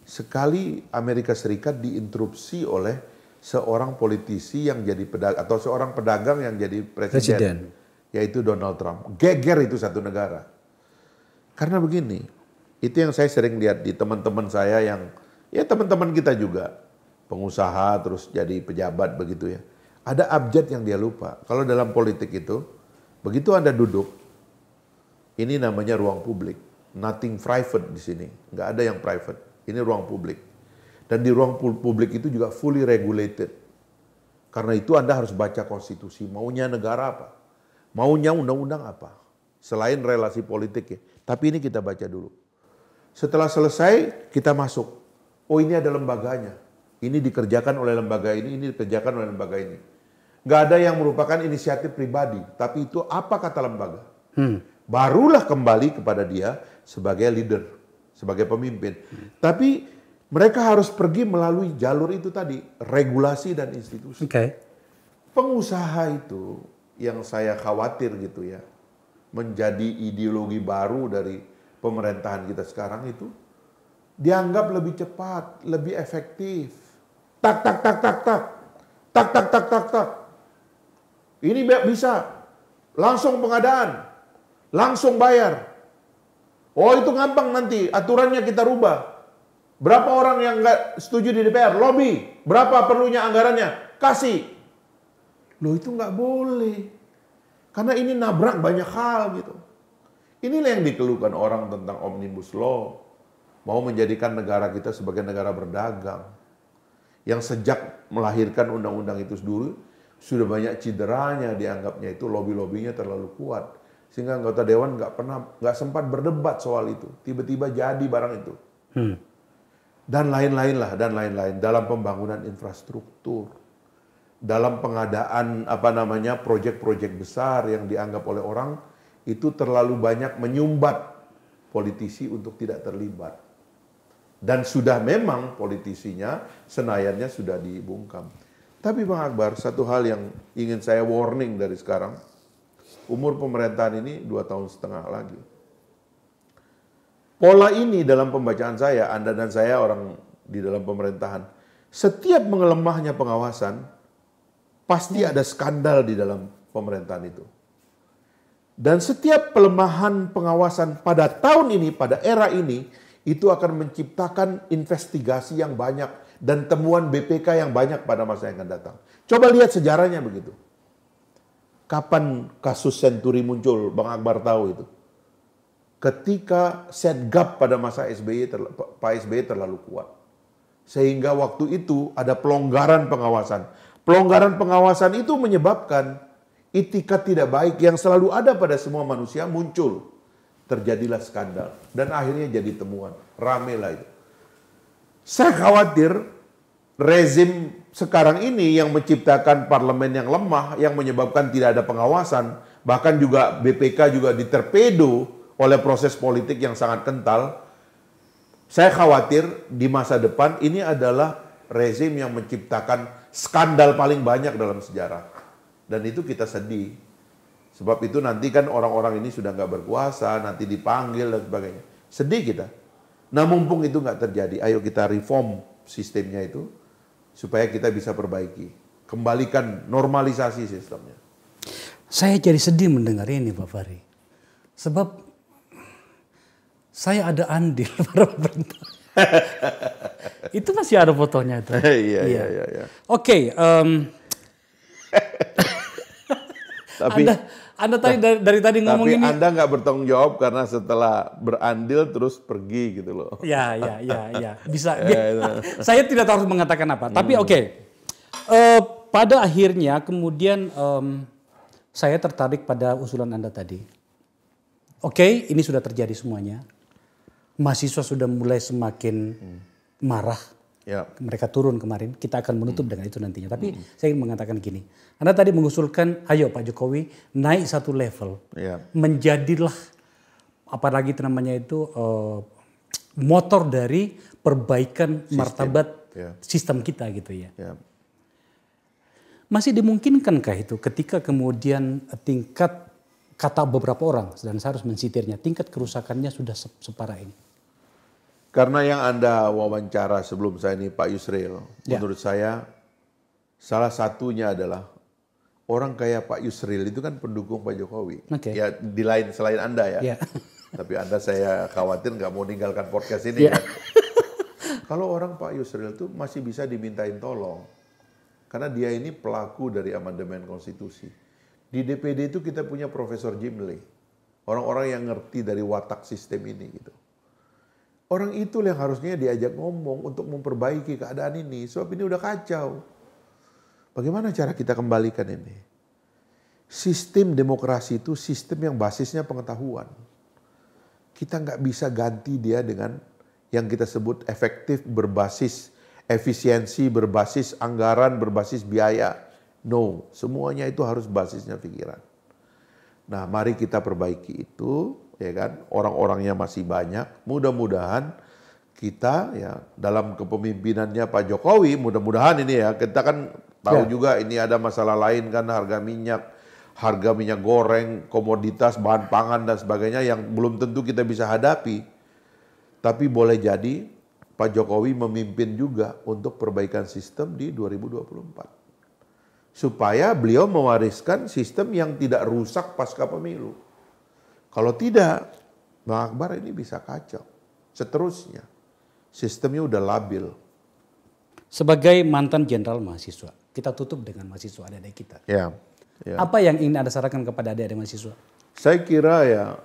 Sekali Amerika Serikat diinterupsi oleh seorang politisi yang jadi pedagang atau seorang pedagang yang jadi presiden, yaitu Donald Trump. Geger itu satu negara. Karena begini, itu yang saya sering lihat di teman-teman saya yang, ya teman-teman kita juga, pengusaha terus jadi pejabat begitu ya. Ada abjad yang dia lupa. Kalau dalam politik itu, begitu Anda duduk, ini namanya ruang publik. Nothing private di sini, nggak ada yang private. Ini ruang publik. Dan di ruang publik itu juga fully regulated. Karena itu Anda harus baca konstitusi. Maunya negara apa? Maunya undang-undang apa? Selain relasi politik ya. Tapi ini kita baca dulu. Setelah selesai kita masuk. Oh ini ada lembaganya. Ini dikerjakan oleh lembaga ini dikerjakan oleh lembaga ini. Nggak ada yang merupakan inisiatif pribadi. Tapi itu apa kata lembaga? Barulah kembali kepada dia sebagai leader. Sebagai pemimpin. Tapi mereka harus pergi melalui jalur itu tadi, regulasi dan institusi. Pengusaha itu yang saya khawatir gitu ya, menjadi ideologi baru dari pemerintahan kita sekarang itu, dianggap lebih cepat, lebih efektif. Tak, tak, tak, tak, tak. Tak, tak, tak, tak, tak. Ini bisa. Langsung pengadaan. Langsung bayar. Oh itu gampang nanti, aturannya kita rubah. Berapa orang yang nggak setuju di DPR? Lobby. Berapa perlunya anggarannya? Kasih. Loh itu nggak boleh. Karena ini nabrak banyak hal gitu. Inilah yang dikeluhkan orang tentang Omnibus Law. Mau menjadikan negara kita sebagai negara berdagang. Yang sejak melahirkan undang-undang itu dulu, sudah banyak cederanya dianggapnya itu lobby-lobbynya terlalu kuat. Sehingga anggota Dewan nggak sempat berdebat soal itu. Tiba-tiba jadi barang itu. Dan lain-lain lah, dan lain-lain dalam pembangunan infrastruktur, dalam pengadaan proyek-proyek besar yang dianggap oleh orang itu terlalu banyak menyumbat politisi untuk tidak terlibat. Dan sudah memang politisinya, senayannya sudah dibungkam. Tapi Bang Akbar, satu hal yang ingin saya warning dari sekarang, umur pemerintahan ini 2,5 tahun lagi. Pola ini dalam pembacaan saya, Anda dan saya orang di dalam pemerintahan, setiap mengelemahnya pengawasan, pasti ada skandal di dalam pemerintahan itu. Dan setiap pelemahan pengawasan pada tahun ini, pada era ini, itu akan menciptakan investigasi yang banyak dan temuan BPK yang banyak pada masa yang akan datang. Coba lihat sejarahnya begitu. Kapan kasus Senturi muncul, Bang Akbar tahu itu. Ketika Setgap pada masa Pak SBY terlalu kuat. Sehingga waktu itu ada pelonggaran pengawasan. Pelonggaran pengawasan itu menyebabkan itikat tidak baik yang selalu ada pada semua manusia muncul. Terjadilah skandal. Dan akhirnya jadi temuan. Rame lah itu. Saya khawatir rezim sekarang ini yang menciptakan parlemen yang lemah, yang menyebabkan tidak ada pengawasan, bahkan juga BPK juga diterpedo oleh proses politik yang sangat kental. Saya khawatir di masa depan ini adalah rezim yang menciptakan skandal paling banyak dalam sejarah. Dan itu kita sedih. Sebab itu nanti kan orang-orang ini sudah nggak berkuasa, nanti dipanggil dan sebagainya. Sedih kita. Nah mumpung itu nggak terjadi, ayo kita reform sistemnya itu supaya kita bisa perbaiki. Kembalikan normalisasi sistemnya. Saya jadi sedih mendengar ini Pak Fahri. Sebab saya ada andil pada pemerintah. Itu masih ada fotonya itu. Iya. Oke. Tapi Anda tadi dari tadi ngomong tapi ini. Anda nggak bertanggung jawab karena setelah berandil terus pergi gitu loh. Ya. Bisa. Saya tidak harus mengatakan apa. Tapi oke. Pada akhirnya kemudian saya tertarik pada usulan Anda tadi. Oke, ini sudah terjadi semuanya. Mahasiswa sudah mulai semakin marah. Ya. Mereka turun kemarin, kita akan menutup dengan itu nantinya. Tapi saya ingin mengatakan gini, Anda tadi mengusulkan, ayo Pak Jokowi naik satu level, menjadilah apalagi itu namanya itu motor dari perbaikan martabat sistem kita gitu ya. Masih dimungkinkankah itu ketika kemudian tingkat kata beberapa orang dan saya harus mensitirnya, tingkat kerusakannya sudah separah ini? Karena yang Anda wawancara sebelum saya ini Pak Yusril, menurut saya salah satunya adalah orang kayak Pak Yusril itu kan pendukung Pak Jokowi. Ya di lain selain Anda ya. Tapi Anda saya khawatir nggak mau meninggalkan podcast ini kan. Kalau orang Pak Yusril itu masih bisa dimintain tolong. Karena dia ini pelaku dari amandemen konstitusi. Di DPD itu kita punya Profesor Jimli. Orang-orang yang ngerti dari watak sistem ini gitu. Orang itu yang harusnya diajak ngomong untuk memperbaiki keadaan ini. Sebab ini udah kacau. Bagaimana cara kita kembalikan ini? Sistem demokrasi itu sistem yang basisnya pengetahuan. Kita nggak bisa ganti dia dengan yang kita sebut efektif berbasis efisiensi, berbasis anggaran, berbasis biaya. No, semuanya itu harus basisnya pikiran. Nah, mari kita perbaiki itu. Ya kan, orang-orangnya masih banyak. Mudah-mudahan kita ya dalam kepemimpinannya Pak Jokowi, mudah-mudahan ini ya kita kan tahu juga ini ada masalah lain kan, harga minyak goreng, komoditas, bahan pangan dan sebagainya yang belum tentu kita bisa hadapi. Tapi boleh jadi Pak Jokowi memimpin juga untuk perbaikan sistem di 2024. Supaya beliau mewariskan sistem yang tidak rusak pasca pemilu. Kalau tidak, Bang Akbar ini bisa kacau. Seterusnya, sistemnya udah labil. Sebagai mantan jenderal mahasiswa, kita tutup dengan mahasiswa adik-adik kita. Apa yang ingin Anda sarankan kepada adik-adik mahasiswa? Saya kira ya,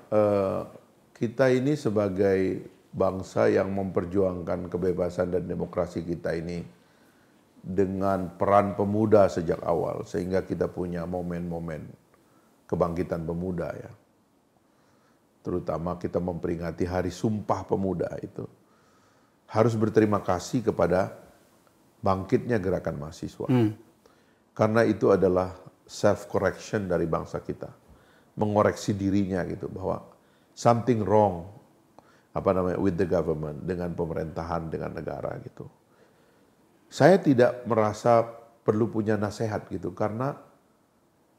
kita ini sebagai bangsa yang memperjuangkan kebebasan dan demokrasi kita ini dengan peran pemuda sejak awal, sehingga kita punya momen-momen kebangkitan pemuda ya. Terutama kita memperingati Hari Sumpah Pemuda itu. Harus berterima kasih kepada bangkitnya gerakan mahasiswa. Karena itu adalah self-correction dari bangsa kita. Mengoreksi dirinya gitu, bahwa something wrong. with the government, dengan pemerintahan, dengan negara gitu. Saya tidak merasa perlu punya nasihat gitu, karena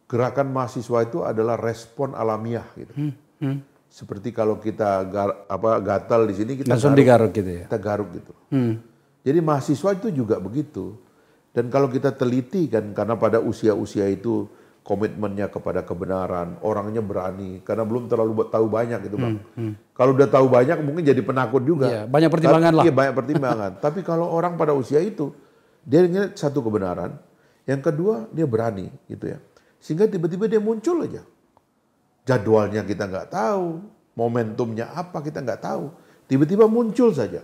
gerakan mahasiswa itu adalah respon alamiah gitu. Seperti kalau kita gatal di sini, kita langsung digaruk gitu ya. Kita garuk gitu. Jadi mahasiswa itu juga begitu. Dan kalau kita teliti kan, karena pada usia-usia itu komitmennya kepada kebenaran, orangnya berani, karena belum terlalu tahu banyak gitu Bang. Kalau udah tahu banyak mungkin jadi penakut juga. Iya, banyak pertimbangan lah. Iya, banyak pertimbangan. Tapi kalau orang pada usia itu, dia ingat satu kebenaran, yang kedua dia berani gitu ya. Sehingga tiba-tiba dia muncul aja. Jadwalnya kita nggak tahu, momentumnya apa kita nggak tahu. Tiba-tiba muncul saja.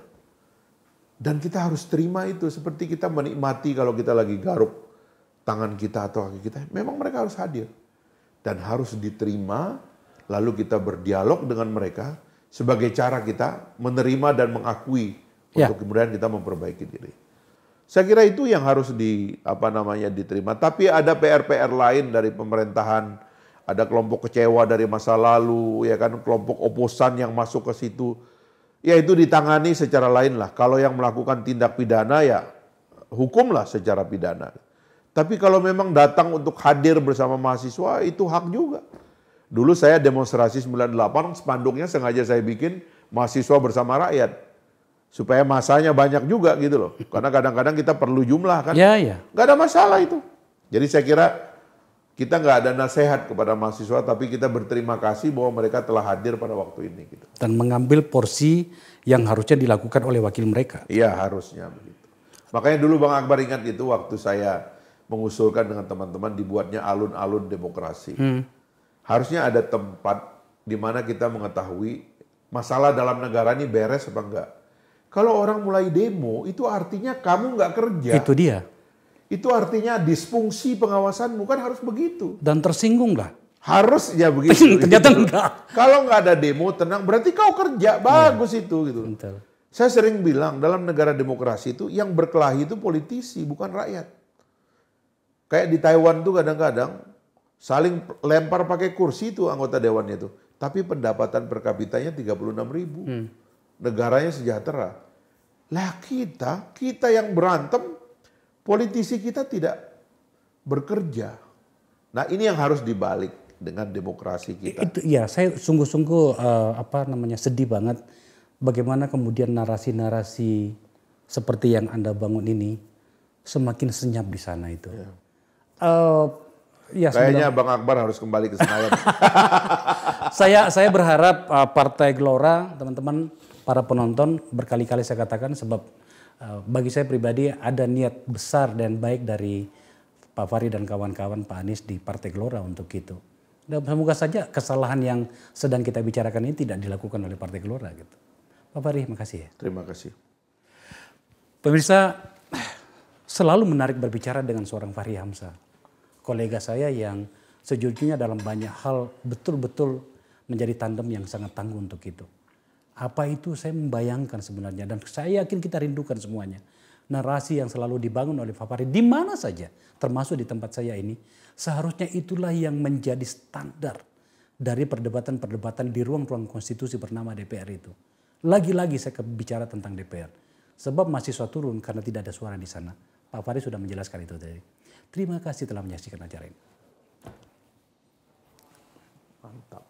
Dan kita harus terima itu, seperti kita menikmati kalau kita lagi garuk tangan kita atau kaki kita, memang mereka harus hadir. Dan harus diterima, lalu kita berdialog dengan mereka sebagai cara kita menerima dan mengakui untuk kemudian kita memperbaiki diri. Saya kira itu yang harus diterima. Tapi ada PR-PR lain dari pemerintahan, ada kelompok kecewa dari masa lalu, ya kan, kelompok oposan yang masuk ke situ. Ya itu ditangani secara lain lah. Kalau yang melakukan tindak pidana ya hukumlah secara pidana. Tapi kalau memang datang untuk hadir bersama mahasiswa itu hak juga. Dulu saya demonstrasi 98, spanduknya sengaja saya bikin mahasiswa bersama rakyat. Supaya masanya banyak juga gitu loh. Karena kadang-kadang kita perlu jumlah kan. Iya. Gak ada masalah itu. Jadi saya kira kita nggak ada nasihat kepada mahasiswa, tapi kita berterima kasih bahwa mereka telah hadir pada waktu ini. Gitu. Dan mengambil porsi yang harusnya dilakukan oleh wakil mereka. Iya, harusnya begitu. Makanya dulu Bang Akbar ingat itu waktu saya mengusulkan dengan teman-teman dibuatnya alun-alun demokrasi. Harusnya ada tempat di mana kita mengetahui masalah dalam negara ini beres apa enggak. Kalau orang mulai demo, itu artinya kamu nggak kerja. Itu dia. Itu artinya disfungsi pengawasan bukan harus begitu. Dan tersinggung lah. Harusnya begitu. Ternyata enggak. Kalau nggak ada demo tenang, berarti kau kerja. Bagus itu gitu. Betul. Saya sering bilang dalam negara demokrasi itu yang berkelahi itu politisi bukan rakyat. Kayak di Taiwan tuh kadang-kadang saling lempar pakai kursi itu anggota dewannya itu. Tapi pendapatan per kapitanya 36.000. Negaranya sejahtera. Lah kita yang berantem, politisi kita tidak bekerja. Nah ini yang harus dibalik dengan demokrasi kita. Itu ya, saya sungguh-sungguh sedih banget bagaimana kemudian narasi-narasi seperti yang Anda bangun ini semakin senyap di sana itu. Kayaknya Bang Akbar harus kembali ke Senayan. Saya berharap Partai Gelora, teman-teman, para penonton, berkali-kali saya katakan sebab bagi saya pribadi ada niat besar dan baik dari Pak Fahri dan kawan-kawan Pak Anies di Partai Gelora untuk itu. Dan semoga saja kesalahan yang sedang kita bicarakan ini tidak dilakukan oleh Partai Gelora gitu. Pak Fahri, makasih ya. Terima kasih. Pemirsa, selalu menarik berbicara dengan seorang Fahri Hamzah. Kolega saya yang sejujurnya dalam banyak hal betul-betul menjadi tandem yang sangat tangguh untuk itu. Apa itu saya membayangkan sebenarnya dan saya yakin kita rindukan semuanya. Narasi yang selalu dibangun oleh Pak Fahri di mana saja, termasuk di tempat saya ini, seharusnya itulah yang menjadi standar dari perdebatan-perdebatan di ruang-ruang konstitusi bernama DPR itu. Lagi-lagi saya bicara tentang DPR. Sebab mahasiswa turun karena tidak ada suara di sana. Pak Fahri sudah menjelaskan itu tadi. Terima kasih telah menyaksikan acara ini. Mantap.